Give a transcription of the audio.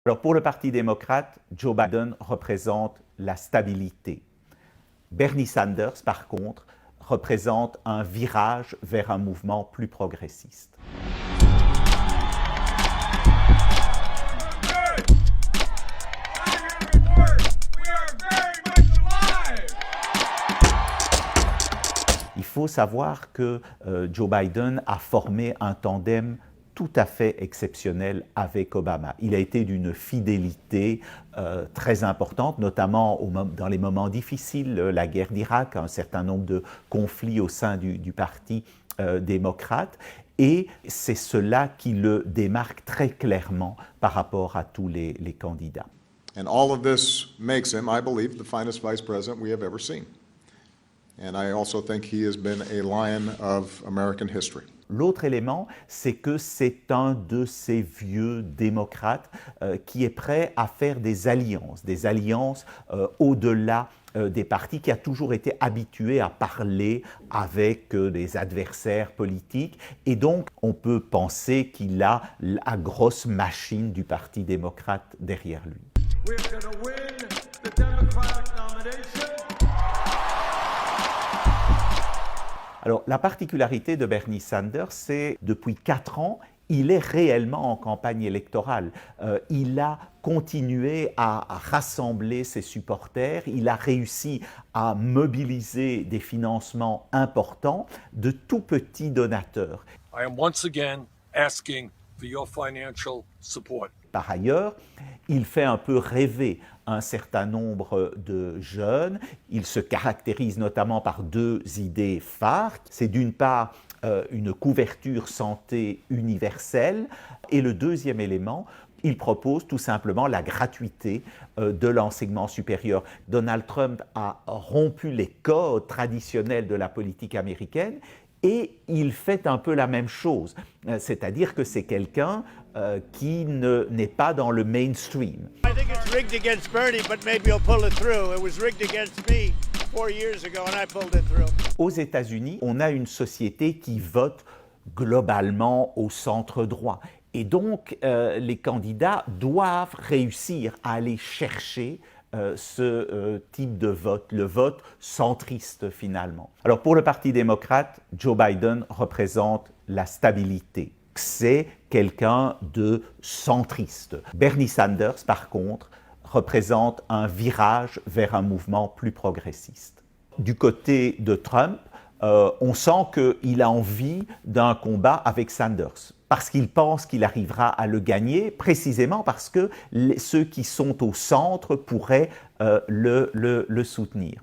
Alors pour le Parti démocrate, Joe Biden représente la stabilité. Bernie Sanders, par contre, représente un virage vers un mouvement plus progressiste. Il faut savoir que Joe Biden a formé un tandem tout à fait exceptionnel avec Obama. Il a été d'une fidélité très importante, notamment dans les moments difficiles, la guerre d'Irak, un certain nombre de conflits au sein du Parti démocrate, et c'est cela qui le démarque très clairement par rapport à tous les candidats. And all of this makes him, I believe, the finest vice president we have ever seen. And I also think he has been a lion of American history. L'autre élément, c'est que c'est un de ces vieux démocrates qui est prêt à faire des alliances au-delà des partis, qui a toujours été habitué à parler avec des adversaires politiques. Et donc, on peut penser qu'il a la grosse machine du Parti démocrate derrière lui. We're gonna win the Democratic nomination. Alors, la particularité de Bernie Sanders, c'est depuis 4 ans, il est réellement en campagne électorale. Il a continué à rassembler ses supporters, il a réussi à mobiliser des financements importants de tout petits donateurs. I am once again asking for your financial support. Par ailleurs, il fait un peu rêver un certain nombre de jeunes. Il se caractérise notamment par 2 idées phares. C'est d'une part une couverture santé universelle et le deuxième élément, il propose tout simplement la gratuité de l'enseignement supérieur. Donald Trump a rompu les codes traditionnels de la politique américaine et il fait un peu la même chose, c'est-à-dire que c'est quelqu'un qui n'est pas dans le mainstream. I think it's rigged against Bernie, but maybe he'll pull it through. It was rigged against me 4 years ago and I pulled it through. Aux États-Unis, on a une société qui vote globalement au centre droit. Et donc, les candidats doivent réussir à aller chercher ce type de vote, le vote centriste finalement. Alors pour le Parti démocrate, Joe Biden représente la stabilité. C'est quelqu'un de centriste. Bernie Sanders, par contre, représente un virage vers un mouvement plus progressiste. Du côté de Trump, on sent qu'il a envie d'un combat avec Sanders, parce qu'il pense qu'il arrivera à le gagner, précisément parce que ceux qui sont au centre pourraient le soutenir.